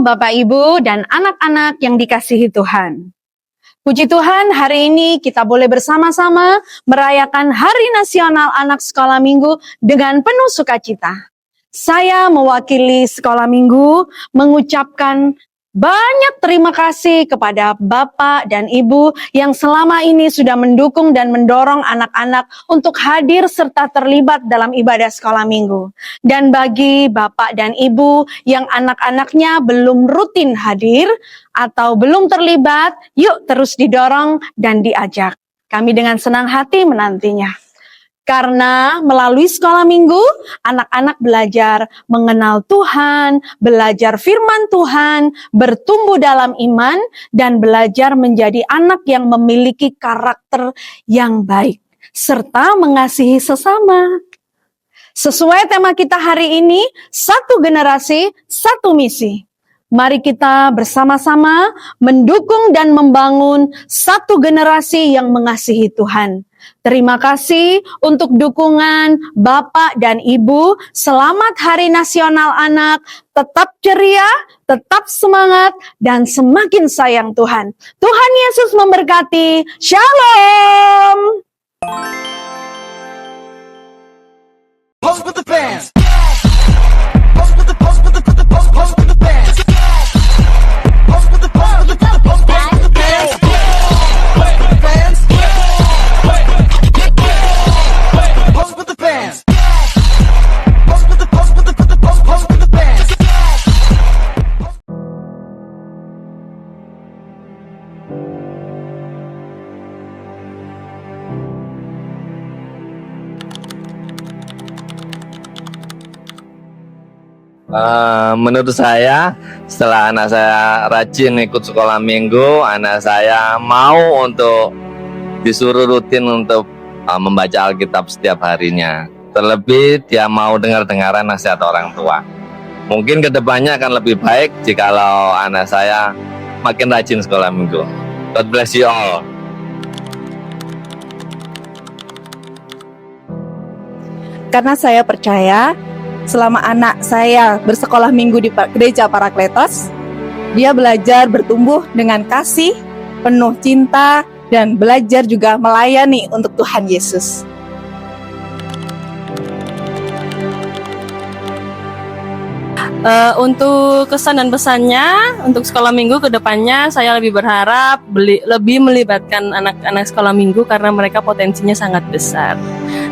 Bapak, Ibu, dan anak-anak yang dikasihi Tuhan. Puji Tuhan, hari ini kita boleh bersama-sama merayakan Hari Nasional Anak Sekolah Minggu dengan penuh sukacita. Saya mewakili Sekolah Minggu mengucapkan banyak terima kasih kepada Bapak dan Ibu yang selama ini sudah mendukung dan mendorong anak-anak untuk hadir serta terlibat dalam ibadah sekolah minggu. Dan bagi Bapak dan Ibu yang anak-anaknya belum rutin hadir atau belum terlibat, yuk terus didorong dan diajak. Kami dengan senang hati menantinya. Karena melalui sekolah minggu, anak-anak belajar mengenal Tuhan, belajar firman Tuhan, bertumbuh dalam iman, dan belajar menjadi anak yang memiliki karakter yang baik, serta mengasihi sesama. Sesuai tema kita hari ini, satu generasi, satu misi. Mari kita bersama-sama mendukung dan membangun satu generasi yang mengasihi Tuhan. Terima kasih untuk dukungan Bapak dan Ibu. Selamat Hari Nasional Anak. Tetap ceria, tetap semangat, dan semakin sayang Tuhan. Tuhan Yesus memberkati. Shalom. Pose with the fans. Pose with the pose with the pose with the fans. Pose with the pose with the pose with the fans. Pose with the fans. Pose with the pose with the pose with the fans. Menurut saya, setelah anak saya rajin ikut sekolah minggu, anak saya mau untuk disuruh rutin untuk membaca Alkitab setiap harinya. Terlebih dia mau dengar-dengaran nasihat orang tua. Mungkin kedepannya akan lebih baik jikalau anak saya makin rajin sekolah minggu. God bless you all. Karena saya percaya selama anak saya bersekolah minggu di Gereja Parakletos, dia belajar bertumbuh dengan kasih, penuh cinta, dan belajar juga melayani untuk Tuhan Yesus. Untuk kesan dan pesannya untuk sekolah minggu ke depannya, saya lebih berharap lebih melibatkan anak-anak sekolah minggu karena mereka potensinya sangat besar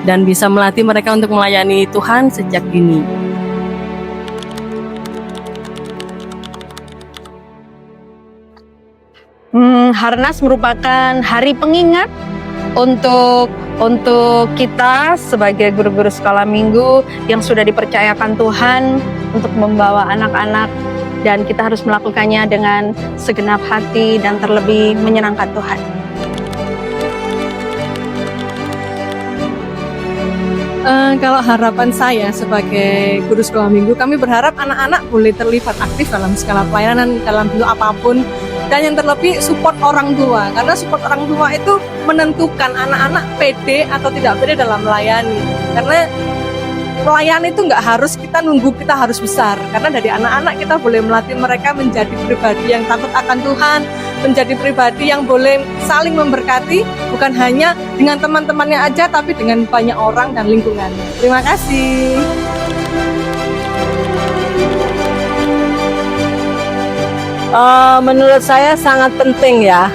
dan bisa melatih mereka untuk melayani Tuhan sejak dini. Harnas merupakan hari pengingat untuk kita sebagai guru-guru sekolah minggu yang sudah dipercayakan Tuhan untuk membawa anak-anak, dan kita harus melakukannya dengan segenap hati dan terlebih menyenangkan Tuhan. Kalau harapan saya sebagai guru sekolah minggu, kami berharap anak-anak boleh terlibat aktif dalam segala pelayanan dalam bentuk apapun, dan yang terlebih support orang tua, karena support orang tua itu menentukan anak-anak pede atau tidak pede dalam melayani. Karena pelayan itu nggak harus kita nunggu kita harus besar, karena dari anak-anak kita boleh melatih mereka menjadi pribadi yang takut akan Tuhan, menjadi pribadi yang boleh saling memberkati, bukan hanya dengan teman-temannya aja, tapi dengan banyak orang dan lingkungan. Terima kasih. Menurut saya sangat penting ya,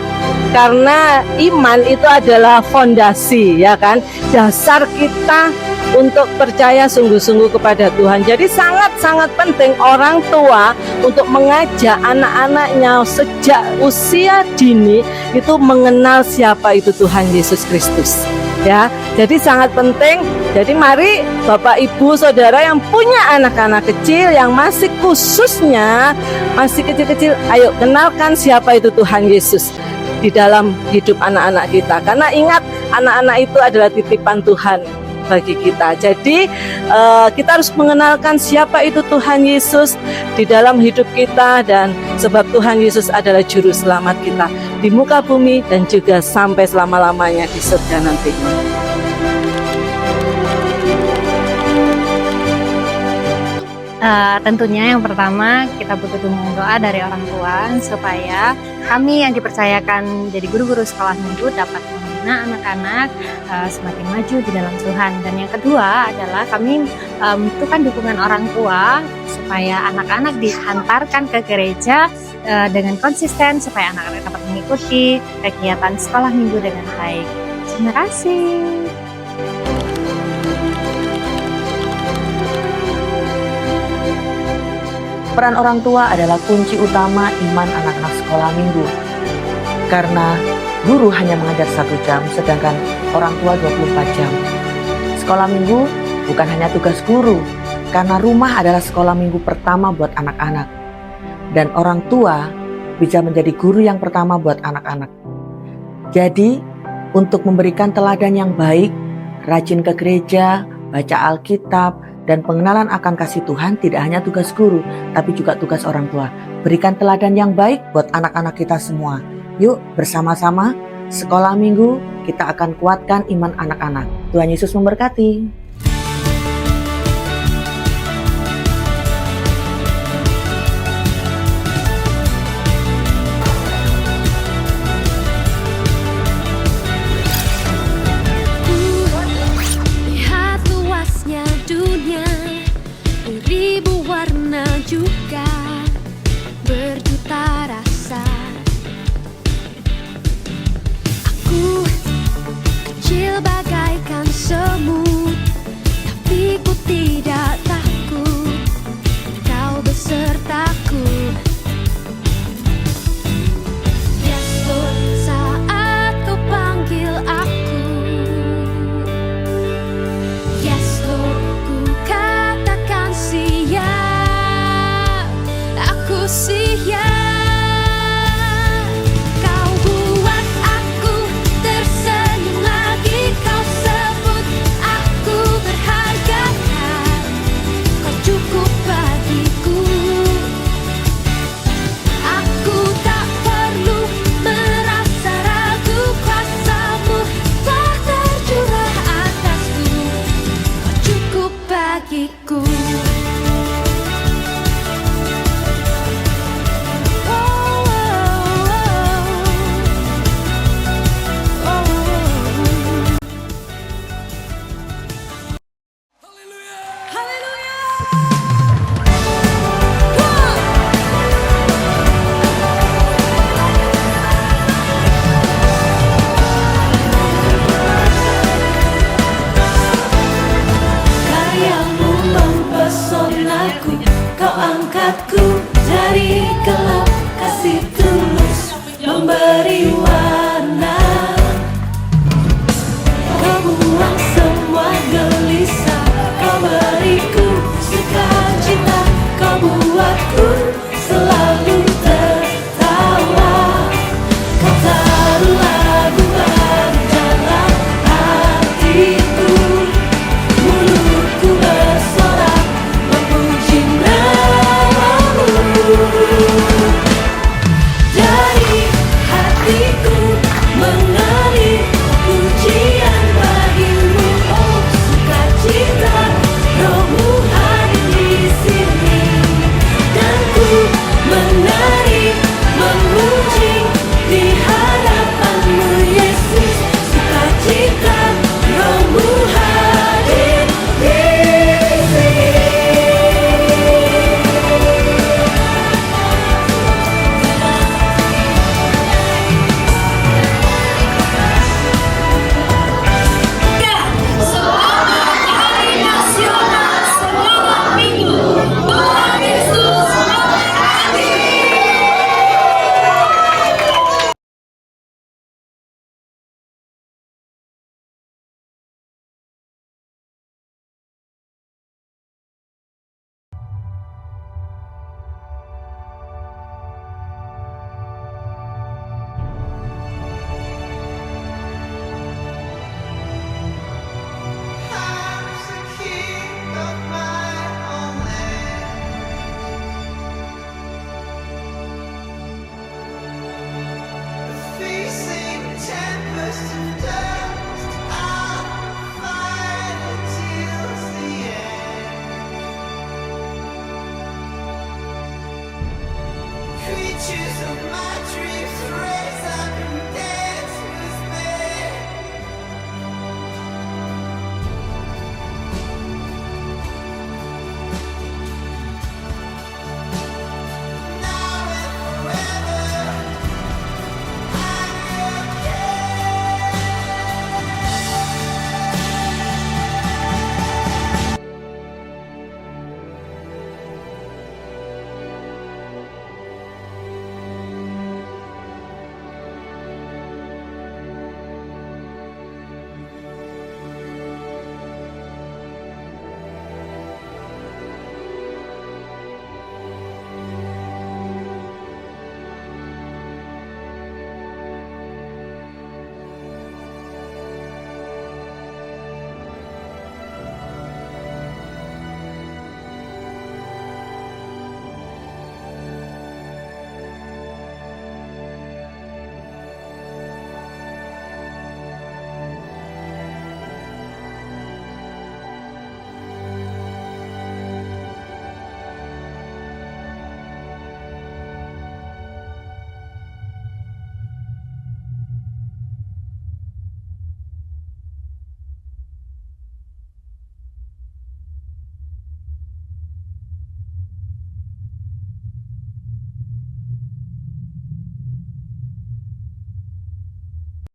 karena iman itu adalah fondasi, ya kan, dasar kita untuk percaya sungguh-sungguh kepada Tuhan. Jadi sangat-sangat penting orang tua untuk mengajak anak-anaknya sejak usia dini itu mengenal siapa itu Tuhan Yesus Kristus. Ya, jadi sangat penting. Jadi mari Bapak Ibu Saudara yang punya anak-anak kecil yang masih khususnya masih kecil-kecil, ayo kenalkan siapa itu Tuhan Yesus di dalam hidup anak-anak kita. Karena ingat, anak-anak itu adalah titipan Tuhan bagi kita. Jadi kita harus mengenalkan siapa itu Tuhan Yesus di dalam hidup kita, dan sebab Tuhan Yesus adalah juru selamat kita di muka bumi dan juga sampai selama-lamanya di surga nanti. Tentunya yang pertama kita butuh dukungan doa dari orang tua supaya kami yang dipercayakan jadi guru-guru sekolah minggu dapat membina anak-anak semakin maju di dalam Tuhan. Dan yang kedua adalah kami membutuhkan dukungan orang tua supaya anak-anak dihantarkan ke gereja dengan konsisten supaya anak-anak dapat mengikuti kegiatan sekolah minggu dengan baik. Terima kasih. Peran orang tua adalah kunci utama iman anak-anak sekolah minggu. Karena guru hanya mengajar 1 jam, sedangkan orang tua 24 jam. Sekolah minggu bukan hanya tugas guru, karena rumah adalah sekolah minggu pertama buat anak-anak. Dan orang tua bisa menjadi guru yang pertama buat anak-anak. Jadi, untuk memberikan teladan yang baik, rajin ke gereja, baca Alkitab, dan pengenalan akan kasih Tuhan tidak hanya tugas guru, tapi juga tugas orang tua. Berikan teladan yang baik buat anak-anak kita semua. Yuk bersama-sama, sekolah minggu kita akan kuatkan iman anak-anak. Tuhan Yesus memberkati. Lihat luasnya dunia, beribu warna juga berjuta rasa. Aku kecil bagaikan semut, tapi ku tidak takut, kau besertaku. Yes Lord, saat kau panggil aku. Yes Lord, ku katakan siap, aku siap. Kau buat aku tersenyum lagi, kau sebut aku berharga, kau cukup bagiku. Aku tak perlu merasa ragu, kuasa-Mu telah tercurah atasku, kau cukup bagiku. Oh, oh, oh, oh. Karyamu mempesonaku, kau angkatku dari gelap, kasih tulus memberi